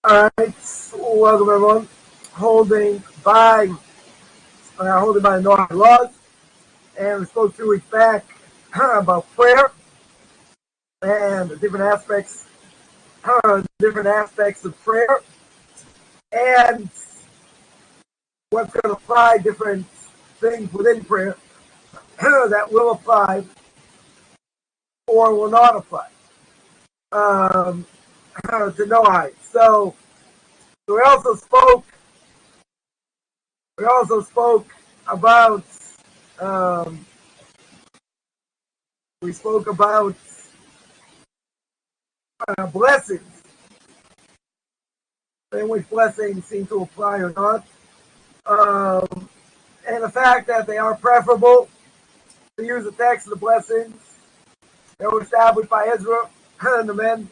All right, welcome everyone. Holding by the Noahide laws, and we spoke 2 weeks back about prayer and the different aspects of prayer, and what's going to apply, different things within prayer that will apply or will not apply to Noahide. So we also spoke about blessings, and which blessings seem to apply or not, and the fact that they are preferable to use the text of the blessings that were established by Ezra and the men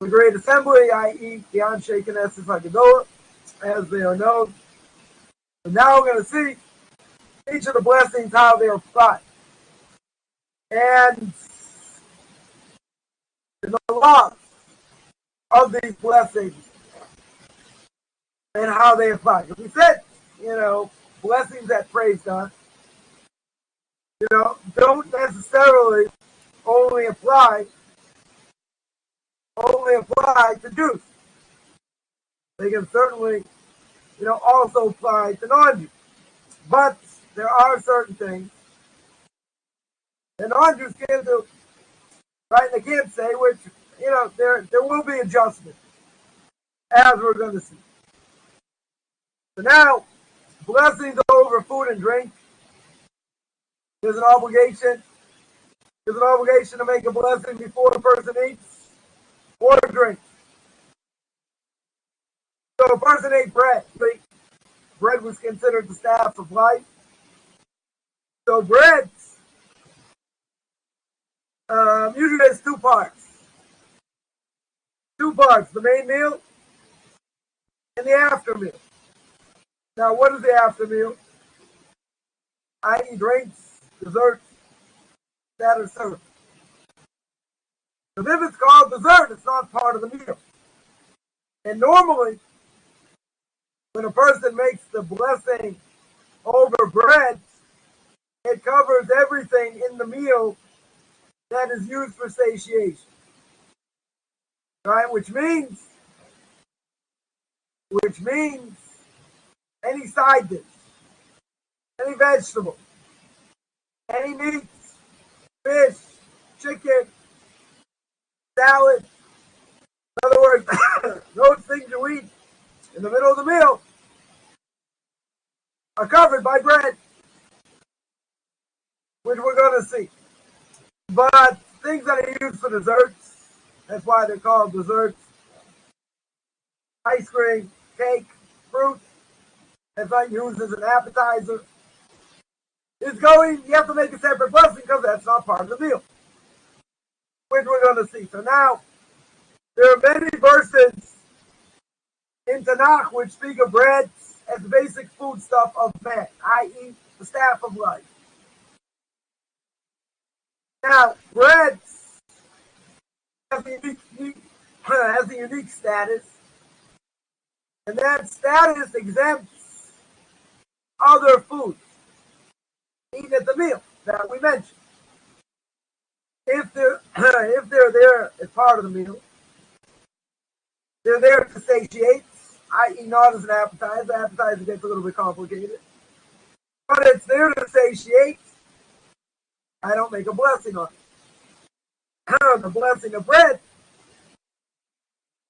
of the Great Assembly, i.e. the Anshe Knesset HaGedolah, as they are known. And now we're going to see each of the blessings, how they are applied, and the laws of these blessings and how they apply. As we said, blessings that praise God, don't necessarily only apply to Jews. They can certainly, also apply to non-Jews. But there are certain things that non-Jews can't do, right? They can't say, which, there will be adjustments, as we're going to see. So now, blessings over food and drink. There's an obligation to make a blessing before a person eats or drinks. So a person ate bread. Bread was considered the staff of life. So bread usually has 2 parts. 2 parts, the main meal and the after meal. Now, what is the after meal? I.e. drinks, desserts, that are served. So if it's called dessert, it's not part of the meal. And normally, when a person makes the blessing over bread, it covers everything in the meal that is used for satiation. Right? Which means any side dish, any vegetable, any meats, fish, chicken, salad. In other words, those things you eat in the middle of the meal are covered by bread, which we're going to see. But things that are used for desserts, that's why they're called desserts. Ice cream, cake, fruit, that's not used as an appetizer. You have to make a separate blessing because that's not part of the meal, which we're going to see. So now, there are many verses in Tanakh which speak of bread as the basic foodstuff of man, i.e. the staff of life. Now, bread has a unique status, and that status exempts other foods eaten at the meal that we mentioned. If they're there as part of the meal, they're there to satiate, i.e. not as an appetizer. The appetizer gets a little bit complicated. But it's there to satiate. I don't make a blessing on it. The blessing of bread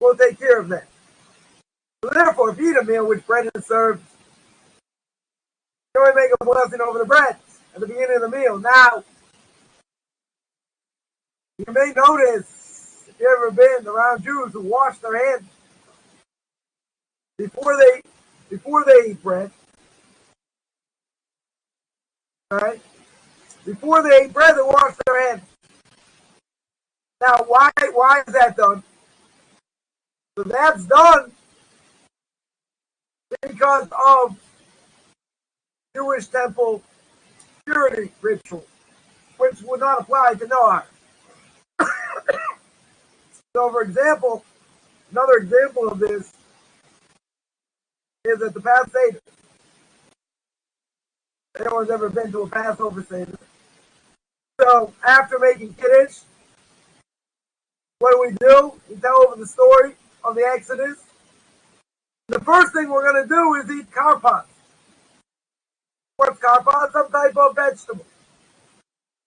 will take care of that. So therefore, if you eat a meal which bread is served, you only make a blessing over the bread at the beginning of the meal. Now, you may notice, if you've ever been around Jews who wash their hands before they eat bread, right? Before they eat bread, they wash their hands. Now, why is that done? So that's done because of Jewish temple purity ritual, which would not apply to Noah. So, for example, Another example of this is at the Passover. Anyone's ever been to a Passover Seder? So after making Kiddush, what do? We tell over the story of the Exodus. The first thing we're going to do is eat karpas. What's karpas? Some type of vegetable.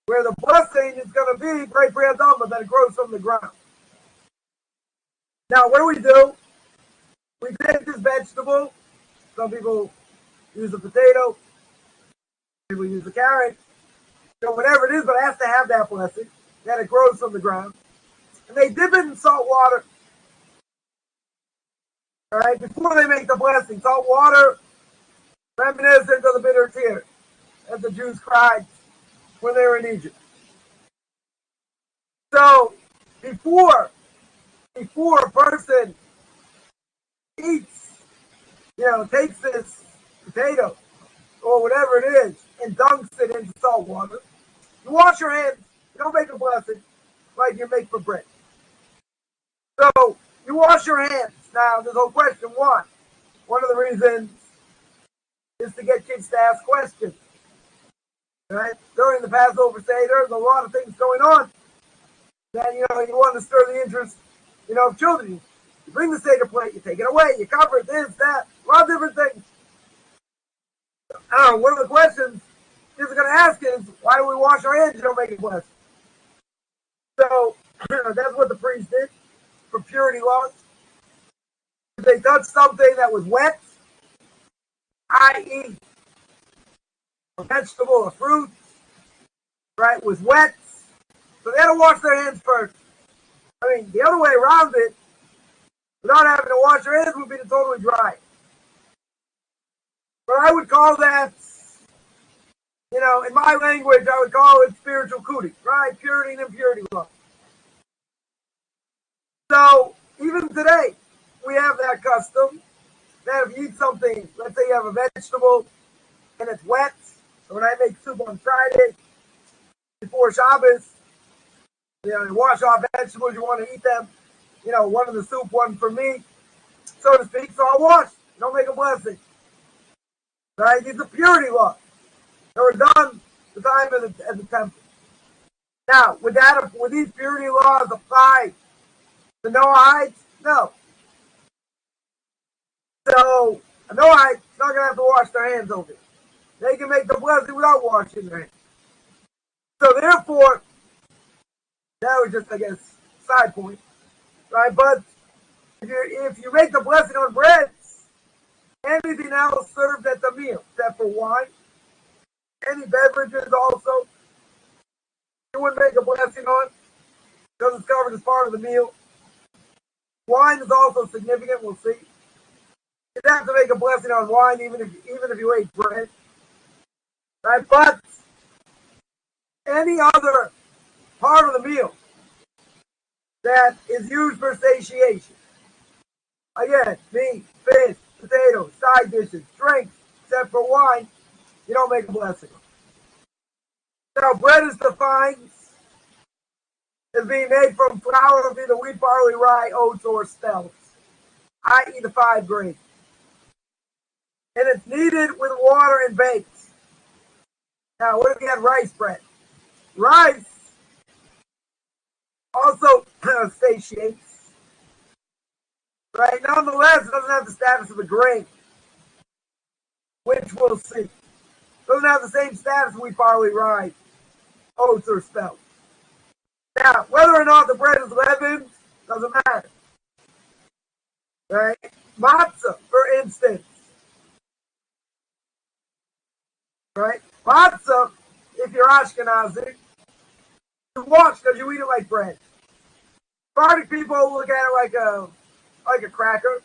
Where the blessing is going to be great Adama that it grows from the ground. Now, what do? We take this vegetable. Some people use a potato. People use a carrot. So whatever it is, but it has to have that blessing that it grows from the ground. And they dip it in salt water. All right, before they make the blessing, salt water, reminiscent of the bitter tears that the Jews cried when they were in Egypt. So before a person eats, takes this potato or whatever it is and dunks it into salt water, you wash your hands. You don't make a blessing like you make for bread. So you wash your hands. Now, there's no question why. One of the reasons is to get kids to ask questions. Right? During the Passover Seder, there's a lot of things going on. Then, you want to stir the interest, of children. You bring the Seder plate, you take it away, you cover it, this, that, a lot of different things. One of the questions kids are going to ask is, why do we wash our hands? You don't make a blessing. So, that's what the priest did for purity laws. If they touched something that was wet, i.e., a vegetable or fruit, right, was wet, so they had to wash their hands first. I mean, the other way around it, without having to wash your hands, would be to totally dry. But I would call that, in my language, I would call it spiritual kuti, right? Purity and impurity law. So, even today, we have that custom that if you eat something, let's say you have a vegetable and it's wet, so when I make soup on Friday before Shabbos, you wash off vegetables, you want to eat them, one in the soup, one for me, so to speak, so I'll wash. Don't make a blessing. Right? These are purity laws. They were done the time at the temple. Now, would these purity laws apply to Noahides? No. So, a Noahide is not going to have to wash their hands over it. They can make the blessing without washing their hands. So, therefore, that was just, I guess, side point. Right? But if you make the blessing on bread, anything else served at the meal, except for wine, any beverages also, you wouldn't make a blessing on, because it's covered as part of the meal. Wine is also significant, we'll see. You'd have to make a blessing on wine even if you ate bread. Right? But any other part of the meal that is used for satiation, again, meat, fish, potatoes, side dishes, drinks, except for wine, you don't make a blessing. Now, bread is defined as being made from flour of either wheat, barley, rye, oats, or spelt, i.e. the 5 grains. And it's kneaded with water and baked. Now, what if you had rice bread? Rice also satiates, right? Nonetheless, it doesn't have the status of a grain, which we'll see. It doesn't have the same status as wheat, barley, rye, oats, or spelt. Now, whether or not the bread is leavened doesn't matter. Right? Matzah, for instance. Right? Matzah, if you're Ashkenazi, you wash because you eat it like bread. Sephardic people look at it like a cracker.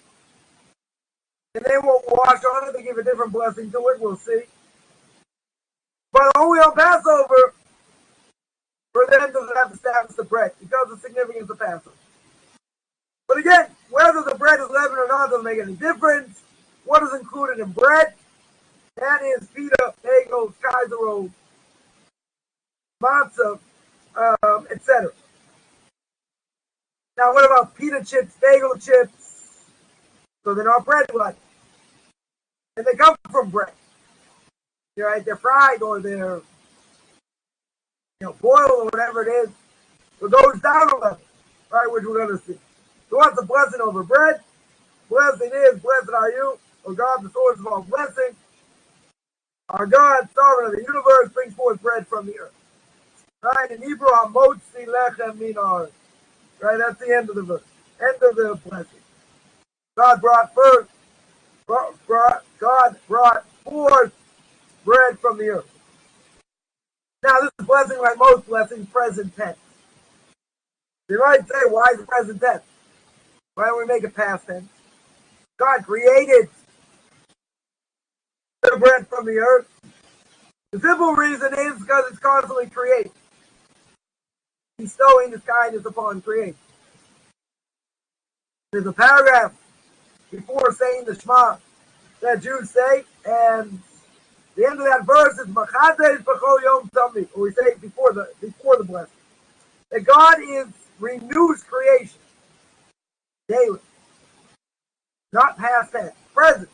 And they won't wash on it. They give a different blessing to it. We'll see. But only on Passover, for them, does it have the status of bread because of the significance of Passover. But again, whether the bread is leavened or not doesn't make any difference. What is included in bread? That is pita, bagels, kaiser rolls, matzah, etc. Now, what about pita chips, bagel chips? So they're not bread-like. And they come from bread. Right? They're fried or they're boiled or whatever it is. So it goes down a level, right? Which we're going to see. So what's the blessing over bread? Blessing is, blessed are you, O God, the source of all blessing. Our God, sovereign of the universe, brings forth bread from the earth. Right? In Hebrew, hamotzi lechem min haaretz. Right? That's the end of the verse. End of the blessing. God brought forth bread from the earth. Now, this is blessing like most blessings, present tense. You might say, why is it present tense? Why don't we make it past tense? God created the bread from the earth. The simple reason is because it's constantly creating. Bestowing his kindness upon creation. There's a paragraph before saying the Shema that Jews say, and the end of that verse is Machadesh b'chol yom tamid, or we say it before the blessing. That God renews creation daily, not past tense, present.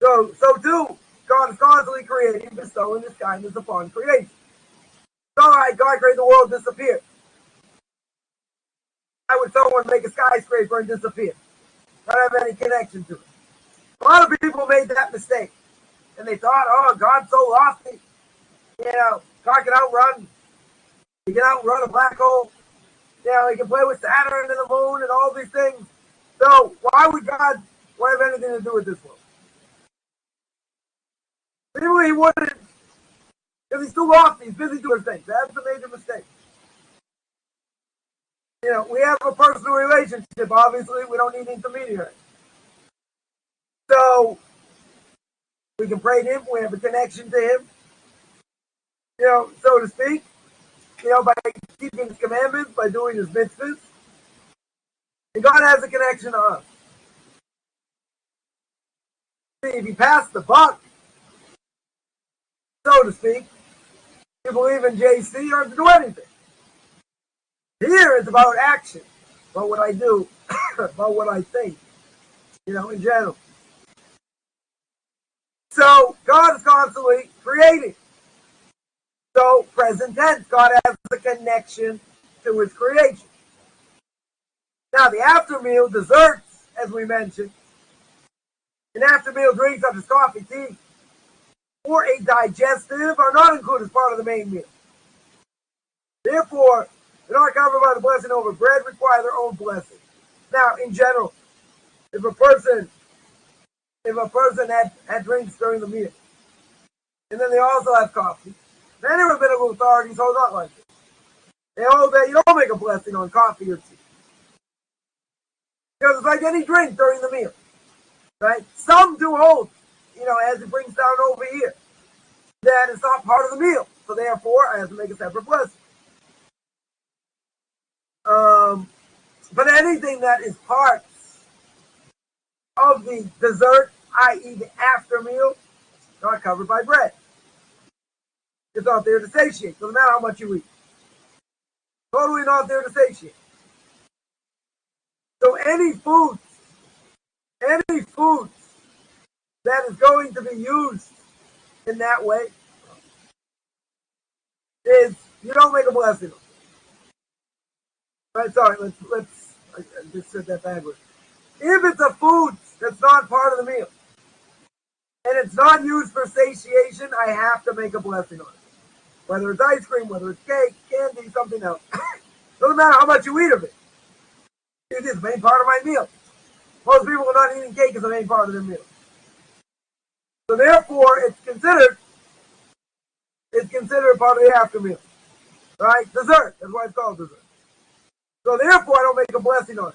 So too, God is constantly creating, bestowing his kindness upon creation. It's all right, God created the world, disappeared. Why would someone make a skyscraper and disappear? Not have any connection to it. A lot of people made that mistake. And they thought, oh, God's so lofty. God can outrun. He can outrun a black hole. He can play with Saturn and the moon and all these things. So why would God have anything to do with this world? Maybe he wouldn't. Because he's too lofty. He's busy doing things. That's a major mistake. We have a personal relationship. Obviously, we don't need intermediaries. So we can pray to him. We have a connection to him. So to speak. By keeping his commandments, by doing his mitzvahs. And God has a connection to us. See, if he passed the buck, so to speak, you believe in JC, you don't have to do anything. Here it's about action, about what I do, about what I think, in general. So God is constantly creating. So present tense, God has a connection to his creation. Now the after meal desserts, as we mentioned, an after meal drink such as coffee, tea, or a digestive are not included as part of the main meal. Therefore, they're not covered by the blessing over bread, require their own blessing. Now, in general, if a person had drinks during the meal, and then they also have coffee, many rabbinical authorities hold not like this. They hold that you don't make a blessing on coffee or tea. Because it's like any drink during the meal. Right? Some do hold, as it brings down over here, that it's not part of the meal. So therefore, I have to make a separate blessing. But anything that is part of the dessert, i.e. the after meal, not covered by bread. It's not there to satiate. Doesn't matter how much you eat. Totally not there to satiate. So any foods that is going to be used in that way is, you don't make a blessing. Right, sorry, let's I just said that backwards. If it's a food that's not part of the meal, and it's not used for satiation, I have to make a blessing on it. Whether it's ice cream, whether it's cake, candy, something else. Doesn't matter how much you eat of it. It is the main part of my meal. Most people are not eating cake as the main part of their meal. So therefore, it's considered part of the after meal. Right? Dessert. That's why it's called dessert. So therefore, I don't make a blessing on it.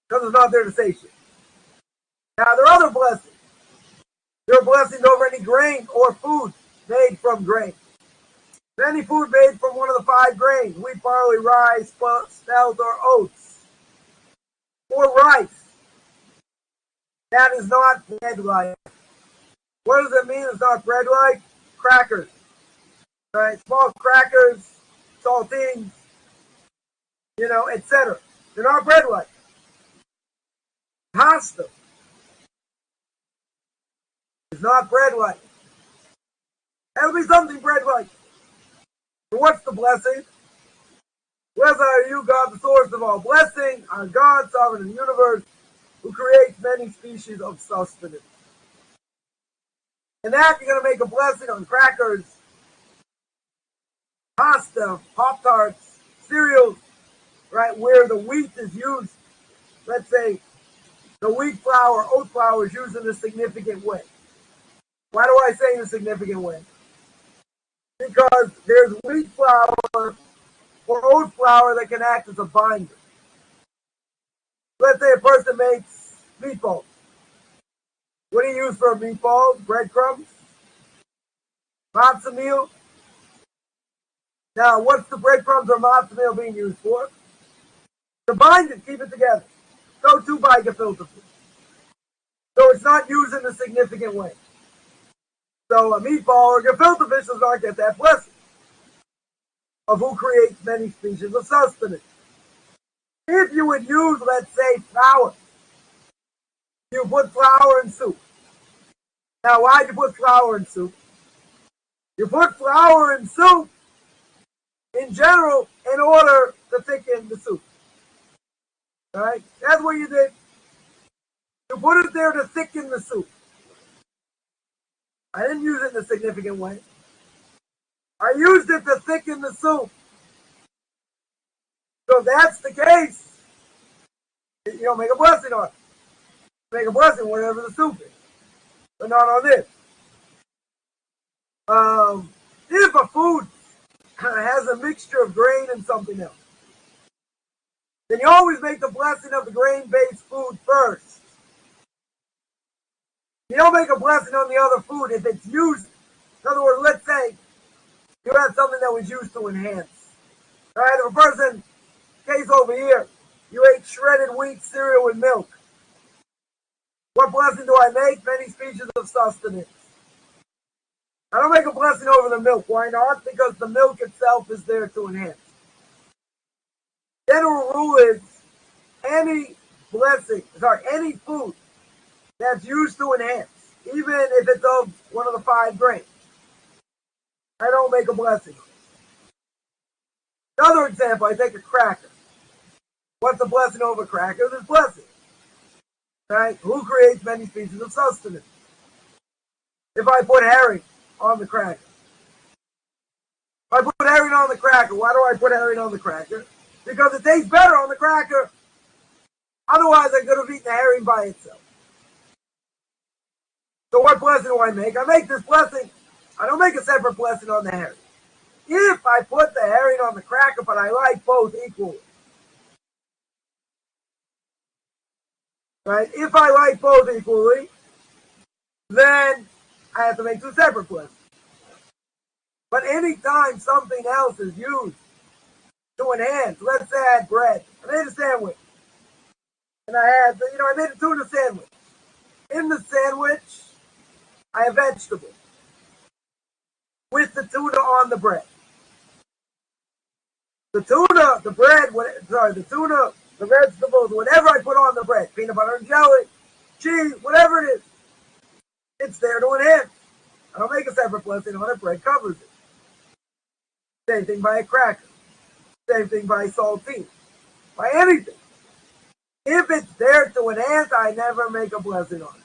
Because it's not there to satiate. Now, there are other blessings. There are blessings over any grain or food made from grain. Any food made from one of the 5 grains, wheat, barley, rye, spelt, or oats, or rice, that is not bread-like. What does it mean it's not bread-like? Crackers. Right? Small crackers, saltines, etc. They're not bread-like. Pasta is not bread-like. It'll be something bread-like. So what's the blessing? Blessed are you, God, the source of all blessing, our God, sovereign in the universe, who creates many species of sustenance. And that you're going to make a blessing on crackers, pasta, Pop-Tarts, cereals, right, where the wheat is used. Let's say the wheat flour, oat flour is used in a significant way. Why do I say in a significant way? Because there's wheat flour or oat flour that can act as a binder. Let's say a person makes meatballs. What do you use for a meatball? Breadcrumbs? Matzah meal? Now, what's the breadcrumbs or matzah meal being used for? To bind it, keep it together. So too by gefilte fish. So it's not used in a significant way. So a meatball or gefilte fish does not get that blessing of who creates many species of sustenance. If you would use, let's say, flour, you put flour in soup. Now, why'd you put flour in soup? You put flour in soup, in general, in order to thicken the soup. All right? That's what you did. You put it there to thicken the soup. I didn't use it in a significant way. I used it to thicken the soup. So if that's the case, you don't make a blessing on it. Make a blessing whatever the soup is, but not on this. If a food has a mixture of grain and something else, then you always make the blessing of the grain-based food first. You don't make a blessing on the other food if it's used. In other words, let's say you had something that was used to enhance. All right, if a person, case over here, you ate shredded wheat cereal with milk. What blessing do I make? Many species of sustenance. I don't make a blessing over the milk. Why not? Because the milk itself is there to enhance. General rule is any food that's used to enhance, even if it's of one of the 5 grains, I don't make a blessing. Another example, I take a cracker. What's a blessing over a cracker? There's blessing. Right? Who creates many species of sustenance? If I put herring on the cracker. If I put herring on the cracker, why do I put herring on the cracker? Because it tastes better on the cracker. Otherwise, I could have eaten the herring by itself. So what blessing do I make? I make this blessing. I don't make a separate blessing on the herring. If I put the herring on the cracker, but I like both equally. Right? If I like both equally, then I have to make 2 separate blessings. But anytime something else is used to enhance, let's say I had bread. I made a sandwich. And I made a tuna sandwich. In the sandwich, I have vegetables. With the tuna on the bread. The tuna, the bread, the tuna, the vegetables, whatever I put on the bread, peanut butter and jelly, cheese, whatever it is, it's there to enhance. I don't make a separate blessing on it, bread covers it. Same thing by a cracker. Same thing by saltine. By anything. If it's there to enhance, I never make a blessing on it.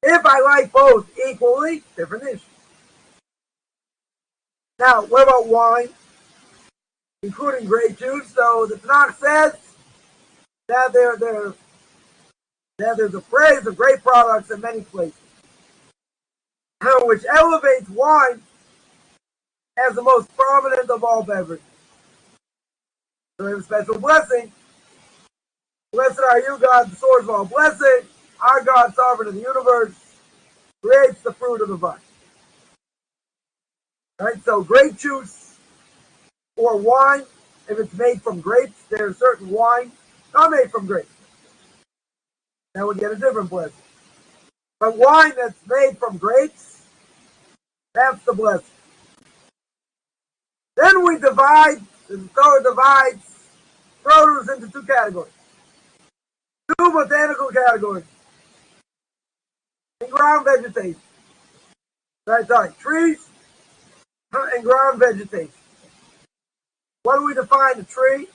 If I like both equally, different issue. Now, what about wine? Including grape juice. So the Tanakh says that there's a praise of grape products in many places, which elevates wine as the most prominent of all beverages. So we have a special blessing. Blessed are you, God, the source of all blessing. Our God, sovereign of the universe, creates the fruit of the vine. Right? So grape juice or wine, if it's made from grapes, there's certain wine not made from grapes. Then we get a different blessing. But wine that's made from grapes, that's the blessing. Then we divide The Torah divides produce into two categories. Two botanical categories. And ground vegetation. Sorry, trees and ground vegetation. What do we define a tree? A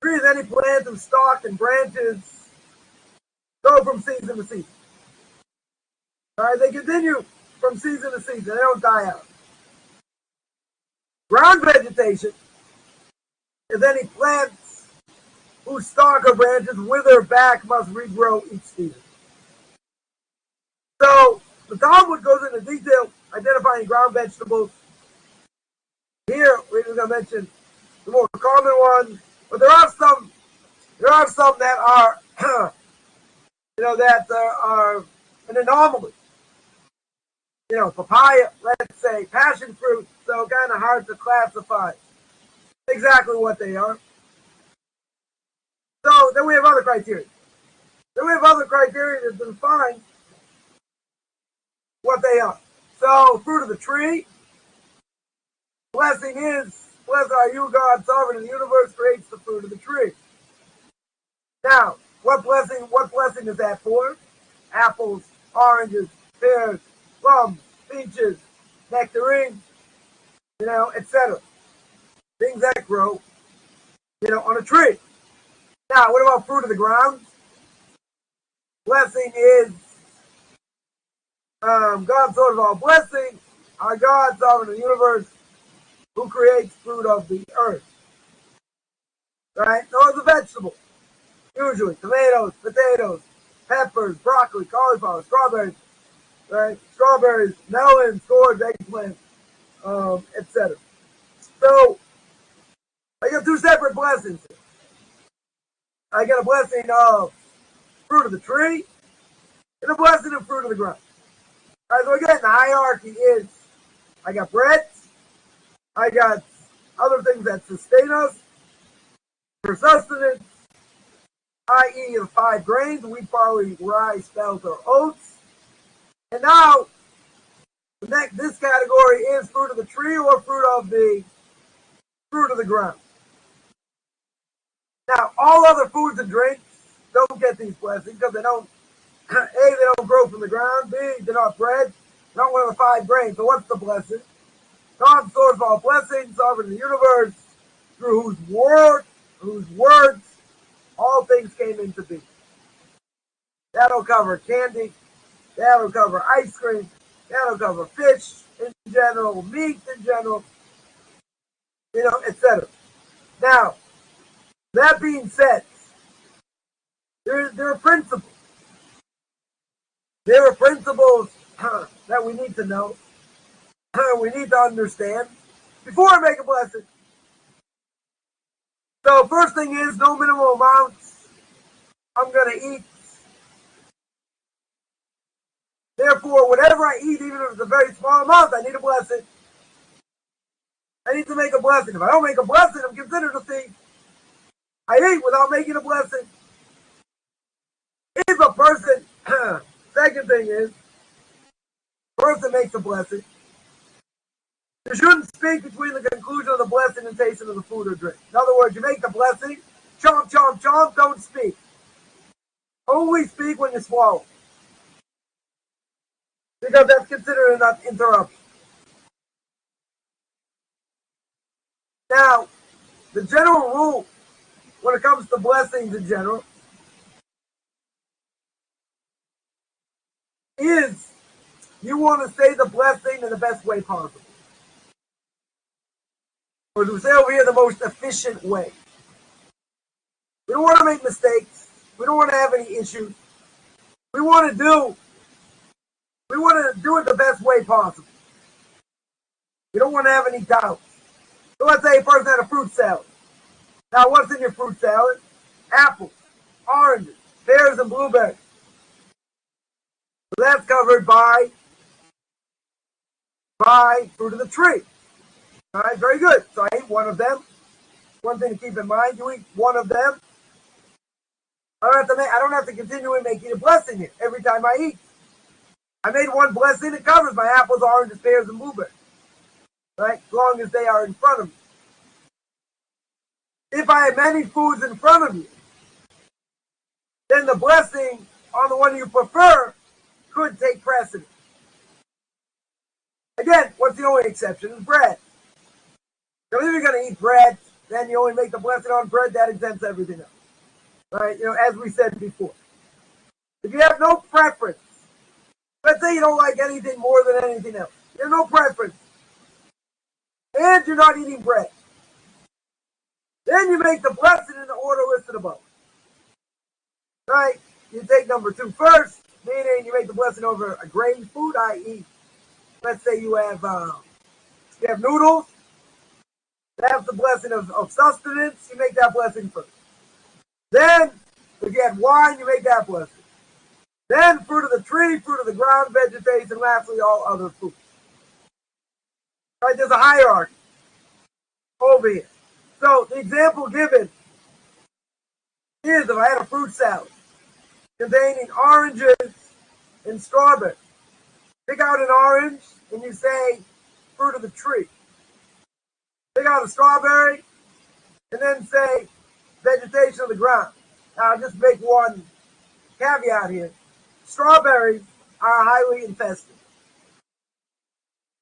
tree is any plant whose stalk and branches go from season to season. All right, they continue from season to season. They don't die out. Ground vegetation is any plants whose stalk or branches wither back must regrow each season. So the Talmud goes into detail identifying ground vegetables. Here we're just going to mention the more common ones, but there are some that are that are an anomaly. Papaya, let's say, passion fruit, so kind of hard to classify exactly what they are. So then we have other criteria. To define what they are. So, fruit of the tree, blessing is, blessed are you, God, sovereign in the universe, creates the fruit of the tree. Now, what blessing is that for? Apples, oranges, pears, plums, peaches, nectarines, etc. Things that grow, on a tree. Now, what about fruit of the ground? Blessing is God's source of all blessing, our God, sovereign in the universe, who creates fruit of the earth. Right? Those are vegetables. Usually, tomatoes, potatoes, peppers, broccoli, cauliflower, strawberries, right? Strawberries, melons, gourds, eggplants, etc. So, I got two separate blessings. I get a blessing of fruit of the tree and a blessing of fruit of the ground. All right, so again, the hierarchy is, I got bread, I got other things that sustain us for sustenance, i.e. the 5 grains, wheat, barley, rye, spelt, or oats. And now, this category is fruit of the tree or fruit of the ground. Now, all other foods and drinks don't get these blessings because they don't, A, they don't grow from the ground, B, they're not bread, they don't one of the 5 grains. So what's the blessing? God's source of all blessings, sovereign in the universe, through whose words all things came into being. That'll cover candy, that'll cover ice cream, that'll cover fish in general, meat in general, etc. Now, that being said, there are principles. There are principles that we need to know, we need to understand before I make a blessing. So first thing is no minimal amounts I'm going to eat. Therefore, whatever I eat, even if it's a very small amount, I need a blessing. I need to make a blessing. If I don't make a blessing, I'm considered a thief. I eat without making a blessing. If a person, second thing is, person makes a blessing, you shouldn't speak between the conclusion of the blessing and tasting of the food or drink. In other words, you make the blessing, chomp, chomp, chomp, don't speak. Only speak when you swallow. Because that's considered an interruption. Now, the general rule when it comes to blessings in general is you want to say the blessing in the best way possible. Or to say over here, the most efficient way. We don't want to make mistakes. We don't want to have any issues. We want to do it the best way possible. We don't want to have any doubts. So let's say a person had a fruit salad. Now, what's in your fruit salad? Apples, oranges, pears, and blueberries. So that's covered by fruit of the tree. All right, very good. So I ate one of them. One thing to keep in mind, you eat one of them. I don't have to continually making a blessing here every time I eat. I made one blessing, it covers my apples, oranges, pears, and blueberries. Right? As long as they are in front of me. if I have many foods in front of you, then the blessing on the one you prefer could take precedence. Again, what's the only exception? Is bread. So if you're going to eat bread, then you only make the blessing on bread, that exempts everything else. Right? As we said before. If you have no preference, let's say you don't like anything more than anything else. You have no preference. And you're not eating bread. Then you make the blessing in the order listed above. Right? You take number 2 first, meaning you make the blessing over a grain food, i.e., let's say you have noodles. That's the blessing of sustenance. You make that blessing first. Then, if you had wine, you make that blessing. Then, fruit of the tree, fruit of the ground, vegetation, and lastly, all other foods. Right? There's a hierarchy over here. So, the example given is if I had a fruit salad containing oranges and strawberries. Pick out an orange and you say fruit of the tree. Pick out a strawberry and then say vegetation of the ground. Now, I'll just make one caveat here. Strawberries are highly infested.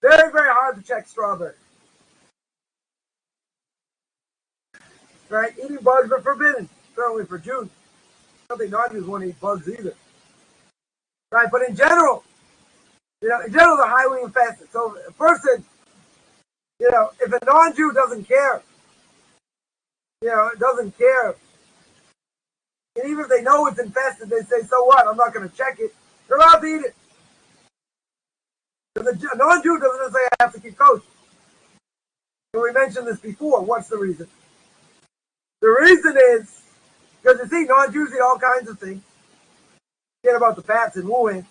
Very, very hard to check strawberries. Right? Eating bugs are forbidden, certainly for Jews. I don't think non-Jews want to eat bugs either. Right? But in general, they're highly infested. So a person, if a non-Jew doesn't care, doesn't care, and even if they know it's infested, they say, so what? I'm not going to check it. They're allowed to eat it. Because a non-Jew doesn't say I have to keep kosher. And we mentioned this before. What's the reason? The reason is, because you see, non-Jews eat all kinds of things. Forget about the fats and wooing,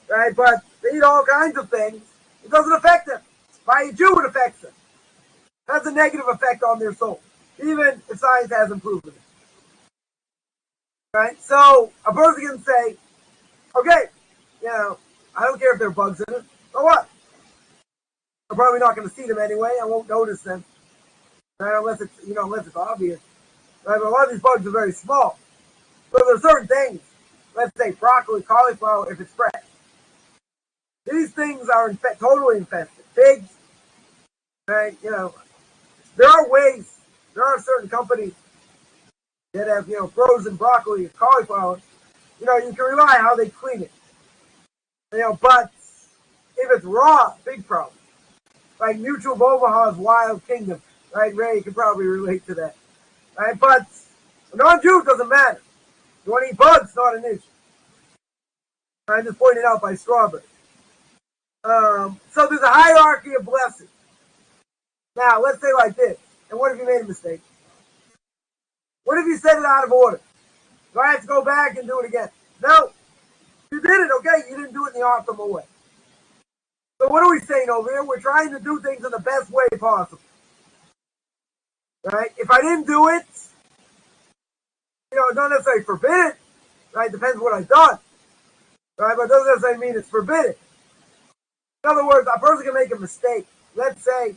right? But they eat all kinds of things. It doesn't affect them. By a Jew, it affects them. It has a negative effect on their soul, even if science hasn't proven it. Right? So a person can say, okay, I don't care if there are bugs in it. So what? I'm probably not going to see them anyway. I won't notice them, right? Unless it's obvious. Right? But a lot of these bugs are very small. But there are certain things. Let's say broccoli, cauliflower, if it's fresh. These things are totally infested. Pigs, right? There are ways. There are certain companies that have frozen broccoli and cauliflower. You can rely on how they clean it. But if it's raw, big problem. Like Mutual of Omaha's Wild Kingdom, right? Ray, you can probably relate to that, right? But a non-Jew doesn't matter. You want to eat bugs, not an issue. I just pointed out by strawberry. So there's a hierarchy of blessings. Now, let's say like this. And what if you made a mistake? What if you said it out of order? Do I have to go back and do it again? No. You did it, okay? You didn't do it in the optimal way. So what are we saying over here? We're trying to do things in the best way possible. Right? If I didn't do it, it's not necessarily forbidden. Right? Depends what I've done. Right? But it doesn't necessarily mean it's forbidden. In other words, a person can make a mistake. Let's say,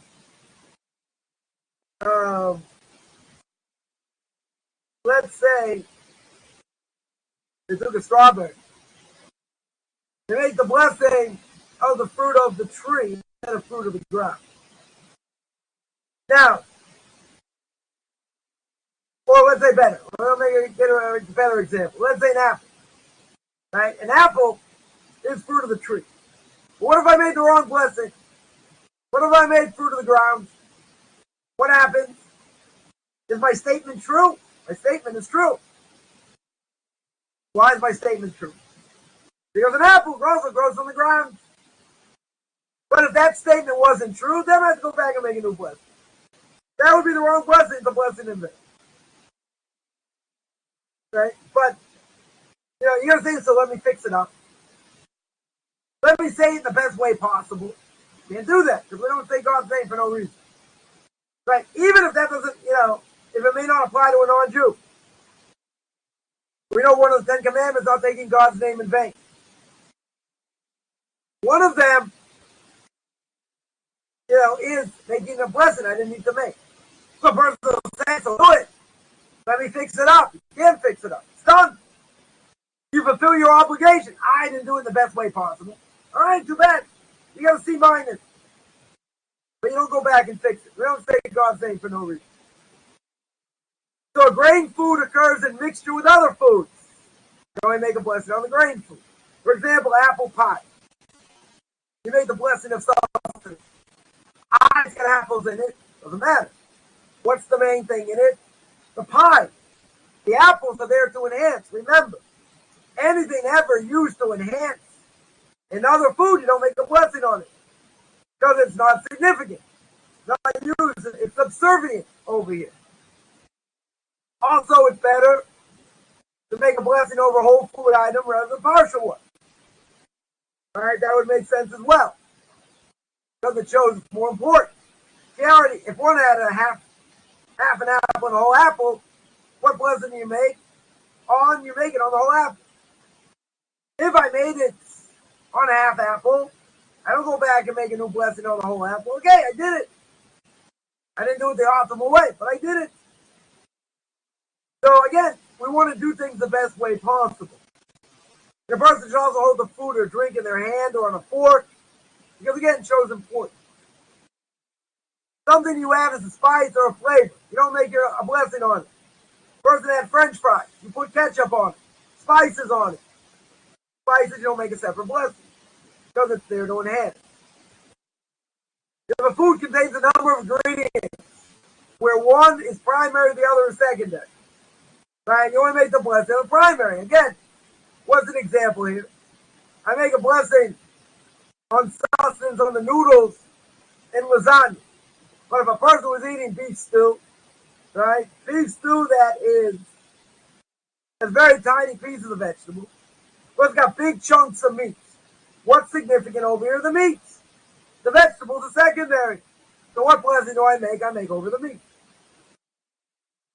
they took a strawberry. They made the blessing of the fruit of the tree instead of fruit of the ground. Now, or let's say better. We'll get a better example. Let's say an apple. Right? An apple is fruit of the tree. But what if I made the wrong blessing? What if I made fruit of the ground? What happens? Is my statement true? My statement is true. Why is my statement true? Because an apple grows on the ground. But if that statement wasn't true, then I have to go back and make a new blessing. That would be the wrong blessing, the blessing in there. Right? But, you're going to say, so let me fix it up. Let me say it the best way possible. Can't do that, because we don't say God's name for no reason. Right? Even if that doesn't, if it may not apply to a non-Jew. We know one of the 10 Commandments, not taking God's name in vain. One of them, is making a blessing I didn't need to make. So a person will say, so do it. Let me fix it up. You can't fix it up. It's done. You fulfill your obligation. I didn't do it in the best way possible. All right, too bad. You got a C minus. But you don't go back and fix it. We don't say God's name for no reason. So a grain food occurs in mixture with other foods. You only make a blessing on the grain food. For example, apple pie. You make the blessing of something. It's got apples in it. Doesn't matter. What's the main thing in it? The pie. The apples are there to enhance. Remember, anything ever used to enhance another food, you don't make a blessing on it. Because it's not significant. It's not used. It's subservient over here. Also, it's better to make a blessing over a whole food item rather than partial one. All right, that would make sense as well. Because it shows it's more important. See, already, if one had a half an apple and a whole apple, what blessing do you make? You make it on the whole apple. If I made it on a half apple, I don't go back and make a new blessing on the whole apple. Okay, I did it. I didn't do it the optimal way, but I did it. So again, we want to do things the best way possible. The person should also hold the food or drink in their hand or on a fork, because again, it shows importance. Something you add as a spice or a flavor. You don't make a blessing on it. Person had French fries. You put ketchup on it. Spices on it. Spices, you don't make a separate blessing, because it's there to enhance. If a food contains a number of ingredients, where one is primary, the other is secondary. Right? You only make the blessing of primary. Again, what's an example here? I make a blessing on sustenance on the noodles and lasagna. But if a person was eating beef stew, right? Beef stew that has very tiny pieces of vegetable, but it's got big chunks of meat. What's significant over here? The meats. The vegetables are secondary. So what blessing do I make? I make over the meat.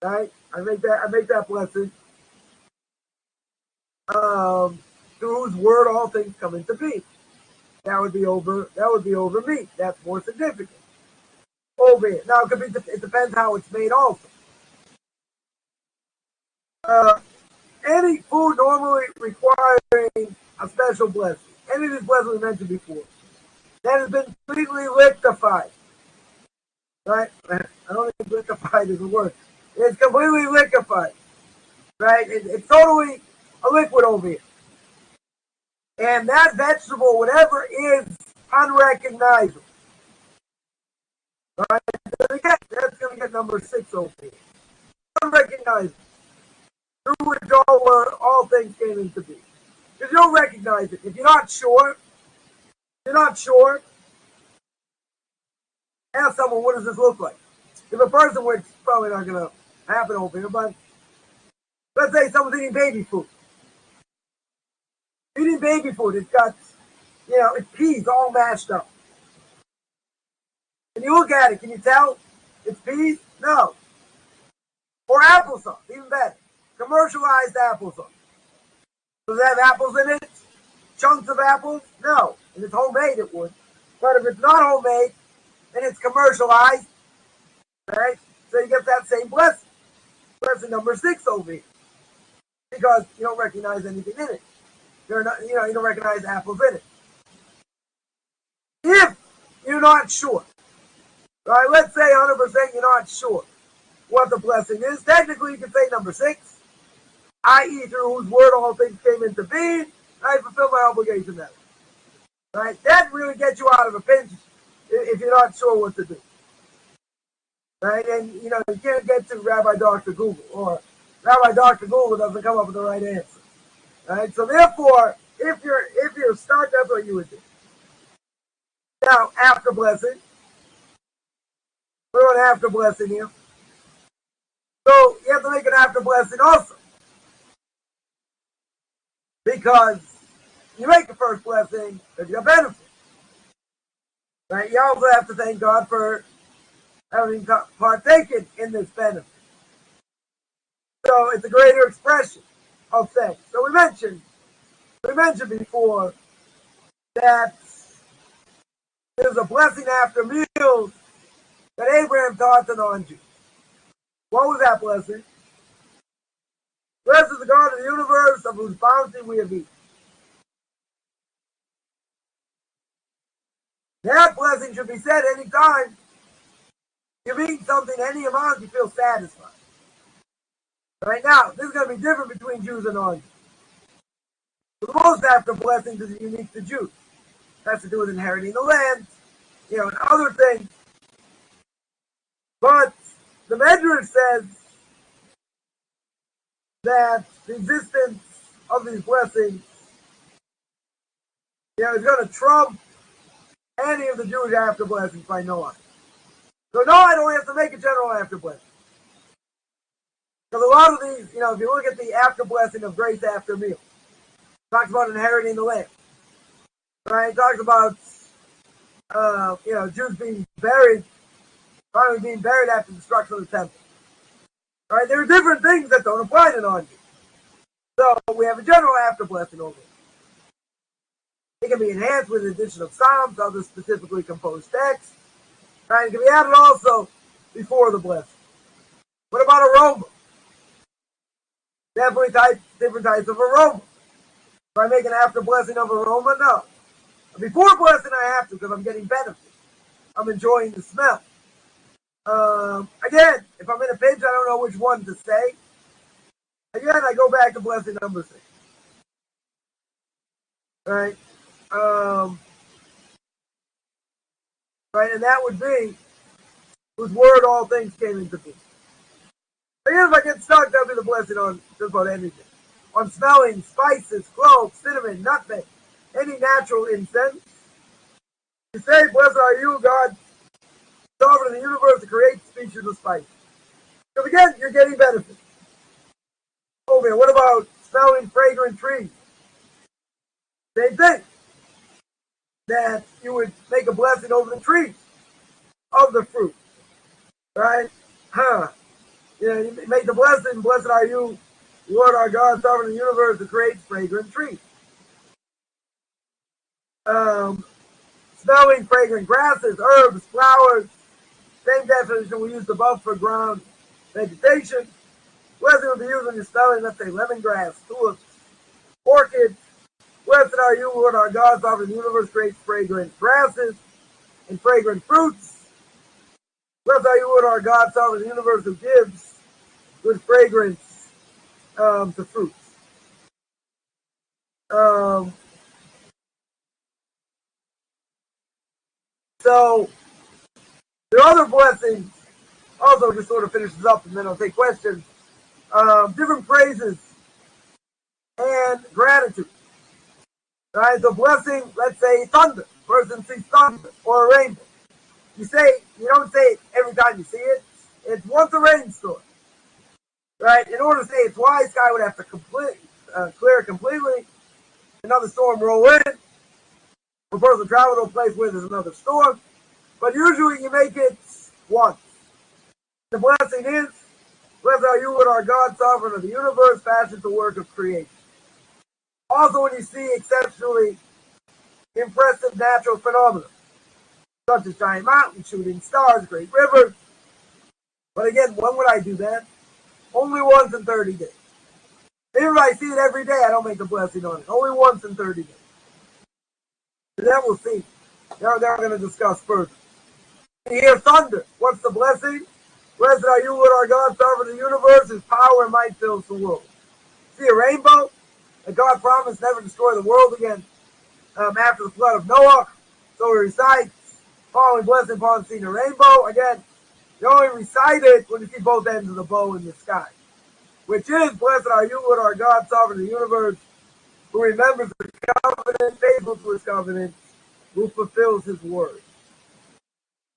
Right? I make that blessing. Through whose word all things come into being. That would be over meat. That's more significant. Over it. Now it depends how it's made also. Any food normally requiring a special blessing. Any of these blessings we mentioned before. That has been completely liquefied. Right? I don't think liquefied is a word. It's completely liquefied. Right? It's totally a liquid over here. And that vegetable, whatever, is unrecognizable. Right? That's going to get number 6 over here. Unrecognizable. Through which all things came into being. Because you don't recognize it. If you're not sure, ask someone, what does this look like? If a person, which is probably not going to happen over here, but let's say someone's eating baby food. Eating baby food, it's got, it's peas all mashed up. When you look at it, can you tell it's peas? No. Or applesauce, even better. Commercialized applesauce. Does it have apples in it? Chunks of apples? No. If it's homemade, it would. But if it's not homemade, and it's commercialized, right? So you get that same blessing. Blessing number 6 over here. Because you don't recognize anything in it. You don't recognize apples in it. If you're not sure, right? Let's say 100% you're not sure what the blessing is. Technically, you can say number 6, i.e., through whose word all things came into being, I fulfill my obligation there. Right? That really gets you out of a pinch if you're not sure what to do. Right? And, you can't get to Rabbi Dr. Google, or Rabbi Dr. Google doesn't come up with the right answer. Right? So therefore, if you're stuck, that's what you would do. Now, after blessing, we're on after blessing here. So you have to make an after blessing also. Because you make the first blessing, there's your benefit. Right? You also have to thank God for having partaken in this benefit. So it's a greater expression of thanks. So we mentioned before that there's a blessing after meals that Abraham taught the non-Jews. What was that blessing? Blessed is the God of the universe, of whose bounty we have eaten. That blessing should be said any time you've eaten something, any amount, you feel satisfied. Right now, this is going to be different between Jews and non-Jews. The most after blessings is unique to Jews. It has to do with inheriting the land, and other things. But the Medrash says that the existence of these blessings, is going to trump any of the Jewish after blessings by Noah. So Noah don't have to make a general after blessing. Because a lot of these, if you look at the after blessing of grace after meal, it talks about inheriting the land. Right? It talks about, Jews being buried, finally being buried after the destruction of the temple. Right? There are different things that don't apply to non-Jews. So we have a general after blessing over it. It can be enhanced with the addition of psalms, other specifically composed texts. Right? It can be added also before the blessing. What about aroma? Definitely different types of aroma. Do I make an after blessing of aroma? No. Before blessing, I have to because I'm getting benefit. I'm enjoying the smell. Again, if I'm in a pinch, I don't know which one to say. Again, I go back to blessing number 6. Right? Right, and that would be whose word all things came into being. Again, if I get stuck, that'll be the blessing on just about anything. On smelling spices, cloves, cinnamon, nutmeg, any natural incense. You say, blessed are you, God, sovereign of the universe, to create species of spices. So again, you're getting benefit. Okay, what about smelling fragrant trees? Same thing. That you would make a blessing over the trees of the fruit. Right? You make the blessing, blessed are you, Lord our God, sovereign of the universe, who creates fragrant trees. Smelling fragrant grasses, herbs, flowers. Same definition we used above for ground vegetation. Blessing would be used when you're smelling, let's say, lemongrass, tulips, orchids. Blessed are you, Lord our God, sovereign of the universe, creates fragrant grasses and fragrant fruits. Blessed are you, Lord our God, sovereign of the universe, who gives good fragrance to fruits. So there are other blessings. Also, just sort of finishes up, and then I'll take questions. Different praises and gratitude. Right? So blessing, let's say thunder. Person sees thunder or a rainbow. You don't say it every time you see it. It's once a rainstorm. Right? In order to say it's why, sky would have to clear completely. Another storm roll in. A person travel to a place where there's another storm. But usually you make it once. The blessing is, blessed are you, Lord our God, sovereign of the universe, fashioned the work of creation. Also, when you see exceptionally impressive natural phenomena, such as giant mountains, shooting stars, great rivers. But again, when would I do that? Only once in 30 days. Even if I see it every day, I don't make a blessing on it. Only once in 30 days. And then we'll see. They're going to discuss further. You hear thunder. What's the blessing? Blessed are you, Lord our God, sovereign of the universe, whose power and might fills the world. See a rainbow? And God promised never to destroy the world again after the flood of Noah. So he recites, following blessing upon seeing a rainbow. Again, you only recite it when you see both ends of the bow in the sky. Which is, blessed are you, Lord our God, sovereign of the universe, who remembers the covenant, faithful to his covenant, who fulfills his word.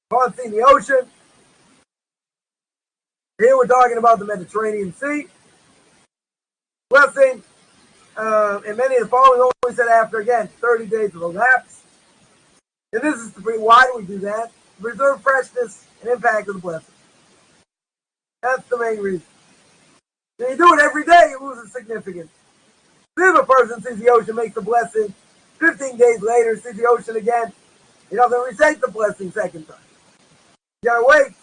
Upon seeing the ocean, here we're talking about the Mediterranean Sea. Blessing, and many of the following only said after, again, 30 days of elapsed. And this is why do we do that? Preserve freshness and impact of the blessing. That's the main reason. If you do it every day, it loses significance. If a person sees the ocean, makes the blessing, 15 days later, sees the ocean again, he doesn't recite the blessing second time. You gotta wait.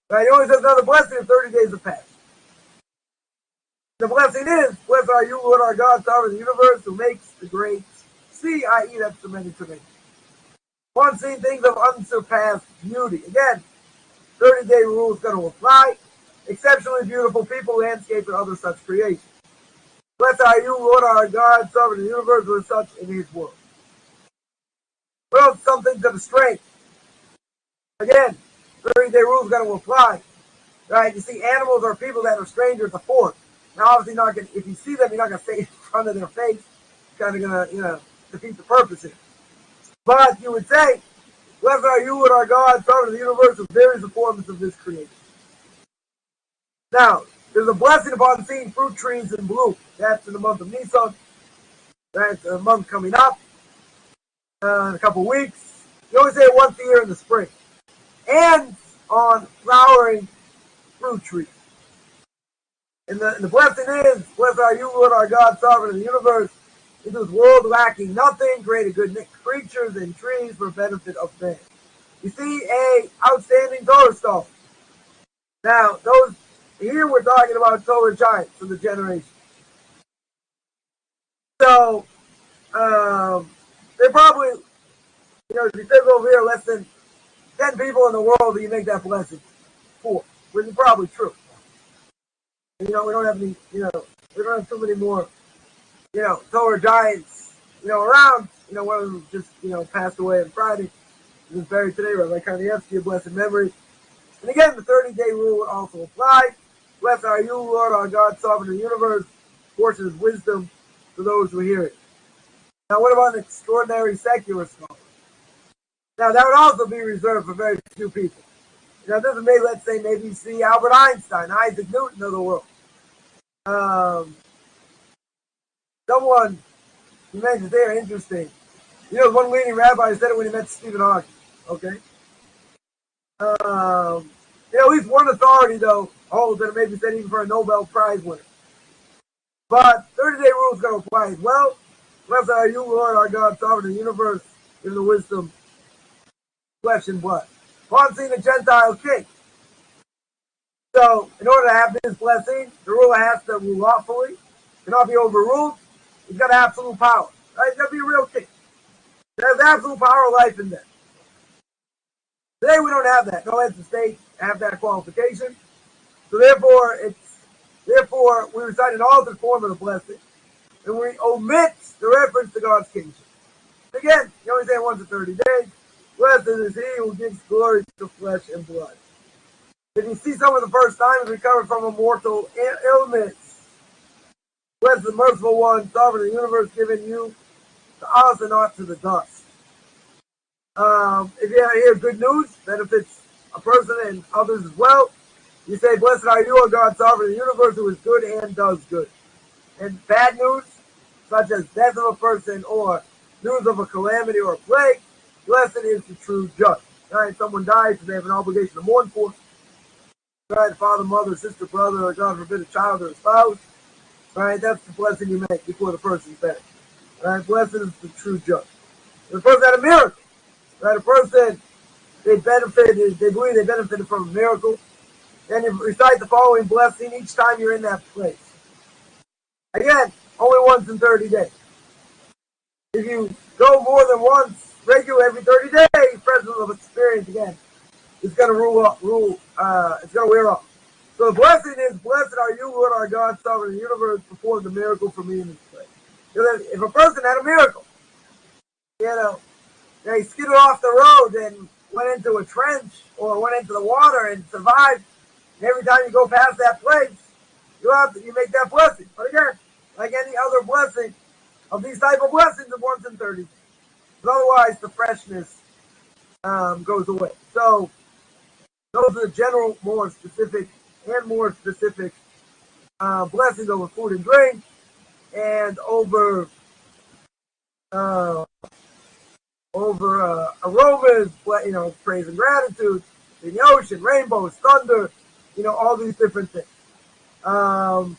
Right? He only says another blessing if 30 days have passed. The blessing is, blessed are you, Lord our God, sovereign of the universe, who makes the great sea, i.e. that's the many to make. Unseen things of unsurpassed beauty. Again, 30-day rule is going to apply. Exceptionally beautiful people, landscape, and other such creations. Blessed are you, Lord our God, sovereign of the universe, who is such in his world. Well, something to the strength. Again, 30-day rule is going to apply. Right? You see, animals are people that are strangers to form. Now, obviously, not gonna, if you see them, you're not going to say in front of their face. It's kind of going to, defeat the purpose here. But you would say, blessed are you, Lord our God, sovereign of the universe, with various forms of this creation. Now, there's a blessing upon seeing fruit trees in bloom. That's in the month of Nisan. That's a month coming up in a couple weeks. You always say it once a year in the spring. And on flowering fruit trees. And the blessing is, blessed are you, Lord our God, sovereign of the universe, in this world lacking nothing, created good creatures and trees for benefit of man. You see, a outstanding Torah Scholar. Now, those here we're talking about Torah giants of the generation. So, they probably, if you think over here, less than 10 people in the world that you make that blessing for, which is probably true. We don't have any, we don't have too many more, Torah giants, around. One of them just, passed away on Friday. He was buried today, Rabbi Chaim Coffman, blessed memory. And again, the 30-day rule would also apply. Blessed are you, Lord our God, sovereign of the universe, portion of wisdom to those who hear it. Now, what about an extraordinary secular scholar? Now, that would also be reserved for very few people. This is maybe, let's say, maybe you see Albert Einstein, Isaac Newton of the world. Someone you mentioned there, interesting. One leading rabbi said it when he met Stephen Hawking. Okay. At least one authority, though, holds that it may be said even for a Nobel Prize winner. But 30-day rule is going to apply as well. Blessed are you, Lord our God, sovereign of the universe, in the wisdom, flesh and blood. Upon seeing a Gentile king. So, in order to have this blessing, the ruler has to rule lawfully, cannot be overruled. He's got absolute power. Right? He's got to be a real king. He has absolute power of life and death. Today we don't have that. No heads of state have that qualification. So therefore we recite an altered form of the blessing, and we omit the reference to God's kingship. Again, you only say it once in 30 days. Blessed is he who gives glory to flesh and blood. If you see someone the first time and recovered from a mortal illness, blessed the merciful one, sovereign of the universe, giving you to us and not to the dust. If you hear good news, benefits a person and others as well, you say, blessed are you, O God, sovereign of the universe, who is good and does good. And bad news, such as death of a person or news of a calamity or a plague, blessed is the true judge. Right? Someone dies, so they have an obligation to mourn for. Right? Father, mother, sister, brother, or God forbid, a child or a spouse. Right? That's the blessing you make before the person's dead. Right? Blessed is the true judge. The person had a miracle. Right? A person, they believe they benefited from a miracle. Then you recite the following blessing each time you're in that place. Again, only once in 30 days. If you go more than once, regular every 30 days, presence of experience again, it's going to it's going to wear off. So the blessing is, blessed are you, Lord our God, sovereign of the universe, perform the miracle for me in this place. If a person had a miracle, they skidded off the road and went into a trench or went into the water and survived, and every time you go past that place, you make that blessing. But again, like any other blessing, of these type of blessings, of once in 30 days. But otherwise, the freshness goes away. So those are the general, more specific blessings over food and drink, and over aromas, praise and gratitude, in the ocean, rainbows, thunder, all these different things. So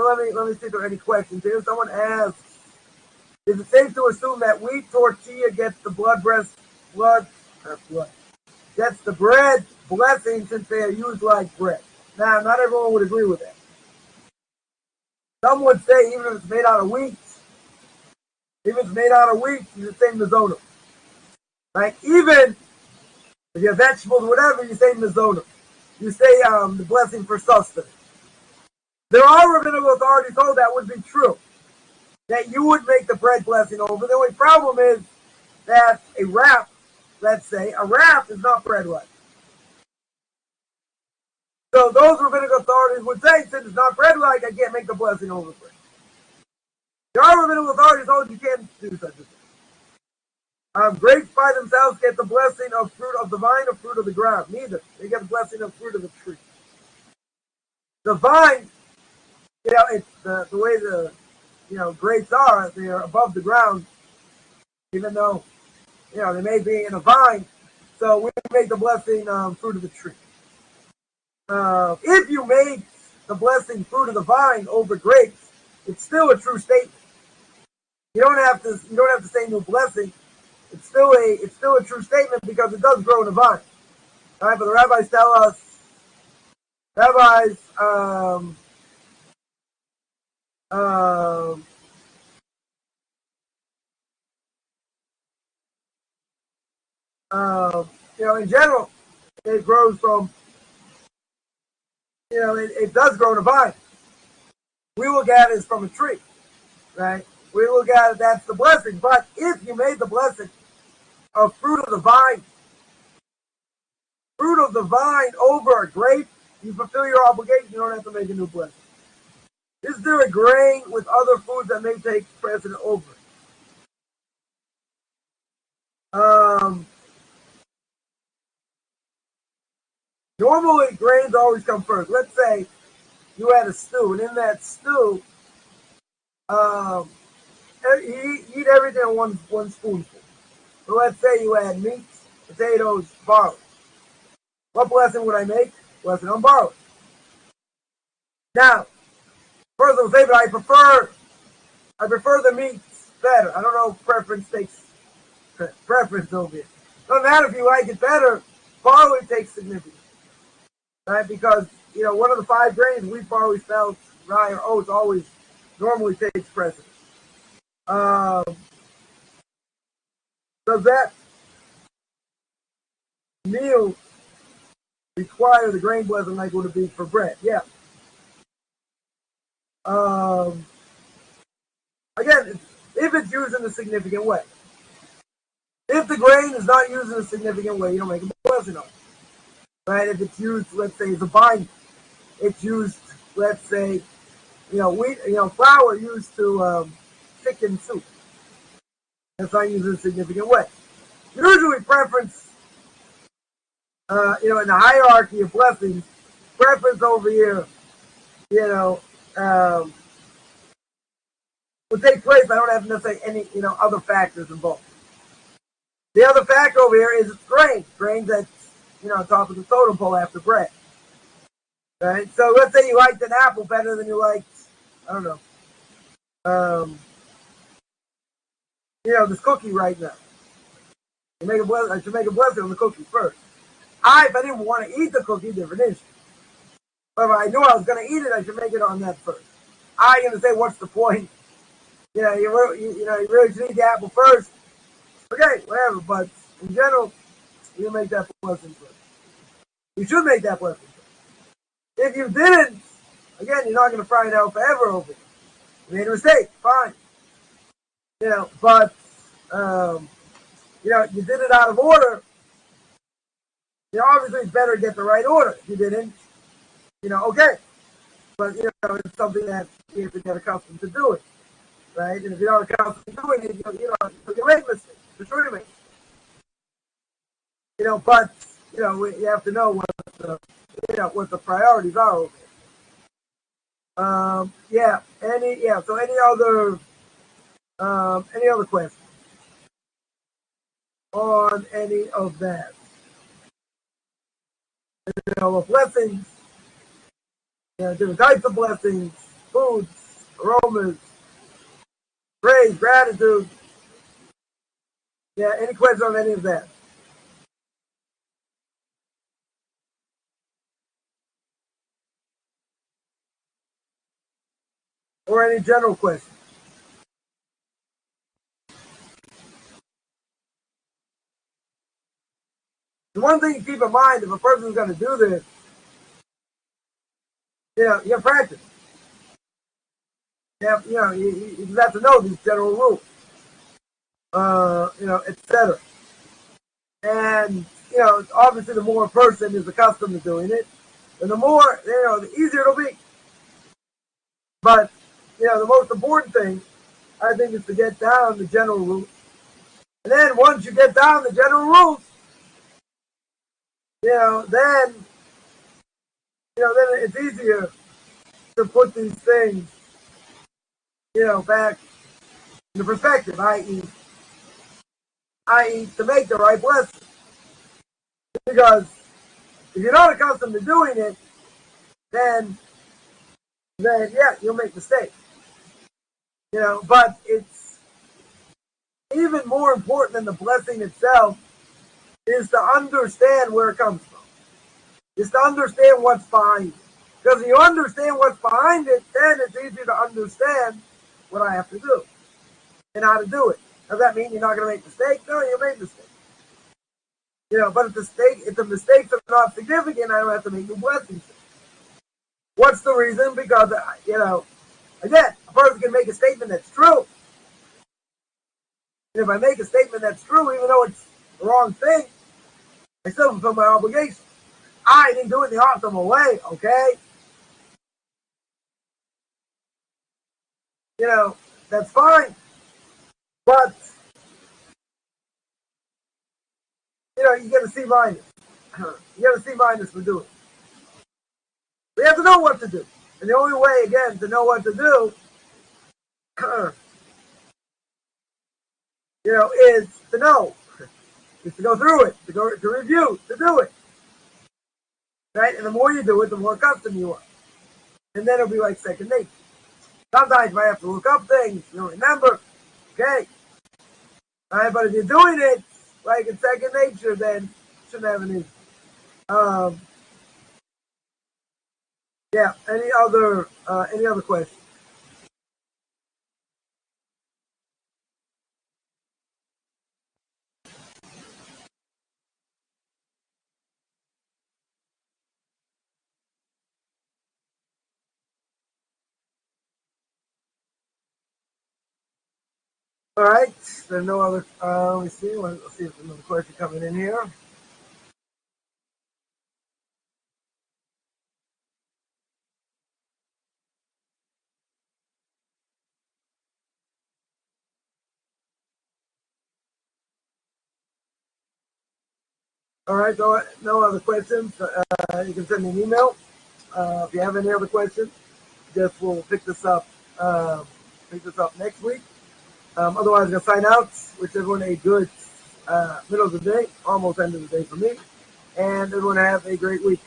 let me see if there are any questions here. Someone asks, is it safe to assume that wheat tortilla gets the gets the bread blessing since they are used like bread? Now, not everyone would agree with that. Some would say even if it's made out of wheat, you say Mizonim. Right? Even if you have vegetables or whatever, you say Mizonim. You say the blessing for sustenance. There are rabbinical authorities who that would be true, that you would make the bread blessing over. The only problem is that a wrap, let's say, a wrap is not bread-like. So those rabbinical authorities would say, since it's not bread-like, I can't make the blessing over bread. There are rabbinical authorities who hold you can't do such a thing. Grapes by themselves get the blessing of fruit of the vine or fruit of the ground. Neither. They get the blessing of fruit of the tree. The vine, it's the way the grapes are, they are above the ground, even though, they may be in a vine. So we make the blessing fruit of the tree. If you made the blessing fruit of the vine over grapes, it's still a true statement. You don't have to say new blessing. It's still a true statement because it does grow in a vine. All right, but the rabbis tell us, in general, it grows from, it does grow in a vine. We look at it as from a tree, right? We look at it, that's the blessing. But if you made the blessing of fruit of the vine over a grape, you fulfill your obligation. You don't have to make a new blessing. Is there a grain with other foods that may take precedent over it? Normally, grains always come first. Let's say you had a stew, and in that stew, you eat everything in one spoonful. So let's say you had meat, potatoes, barley. What blessing would I make? Blessing on barley. Now, first I will say, but I prefer the meats better. I don't know if preference takes preference over it. Doesn't matter if you like it better. Barley takes significance, right? Because one of the 5 grains, wheat, barley, spelt, rye, or oats, always normally takes precedence. Does that meal require the grain blessing like would it be for bread? Yeah. Again, if it's used in a significant way. If the grain is not used in a significant way, you don't make a blessing on it. Right? If it's used, let's say, as a binder, it's used, let's say, wheat, flour used to thicken soup. That's not used in a significant way. Usually, preference, in the hierarchy of blessings, preference over here, would take place. I don't have necessarily any, other factors involved. The other factor over here is grains that's, on top of the totem pole after bread. Right? So let's say you liked an apple better than you liked, I don't know, this cookie right now. I should make a blessing on the cookie first. If I didn't want to eat the cookie, different issue. But if I knew I was going to eat it, I should make it on that first. I'm going to say, what's the point? You really should eat the apple first. Okay, whatever. But in general, you make that blessing first. You should make that blessing first. If you didn't, again, you're not going to find out forever over it. You made a mistake, fine. But you did it out of order. Obviously it's better to get the right order. If you didn't, okay. But it's something that you have to get accustomed to doing, right? And if you're not accustomed to doing it, you make mistakes. For sure you make mistakes. But you have to know what the priorities are over there. So any other questions on any of that? Blessings, different types of blessings, foods, aromas, praise, gratitude. Yeah, any questions on any of that? or any general question. The one thing to keep in mind, if a person is going to do this, you have practice. You just have to know these general rules, etc. And, obviously the more a person is accustomed to doing it, and the more, the easier it'll be. But, the most important thing, I think, is to get down the general rules. And then once you get down the general rules, then it's easier to put these things, back into perspective, i.e., to make the right blessing. Because if you're not accustomed to doing it, then yeah, you'll make mistakes. But it's even more important than the blessing itself is to understand where it comes from. Is to understand what's behind it. Because if you understand what's behind it, then it's easier to understand what I have to do and how to do it. Does that mean you're not going to make mistakes? No, you'll make mistakes. But if the mistakes are not significant, I don't have to make new blessings. What's the reason? Because, again, a person can make a statement that's true. And if I make a statement that's true, even though it's the wrong thing, I still fulfill my obligation. I didn't do it the optimal way, okay? That's fine. But, you get a C minus. You get a C minus for doing it. We have to know what to do. And the only way, again, to know what to do, is to know. Is to go through it, to review, to do it. Right? And the more you do it, the more accustomed you are. And then it'll be like second nature. Sometimes you might have to look up things, you don't remember. Okay. All right, but if you're doing it like in second nature, then you shouldn't have an issue. Yeah. Any other questions? All right. There's no other. Let me see. Let's see if there's another question coming in here. All right. No other questions. You can send me an email if you have any other questions. Just we'll pick this up. Next week. Otherwise, I'm going to sign out. Wish everyone a good middle of the day, almost end of the day for me. And everyone have a great week.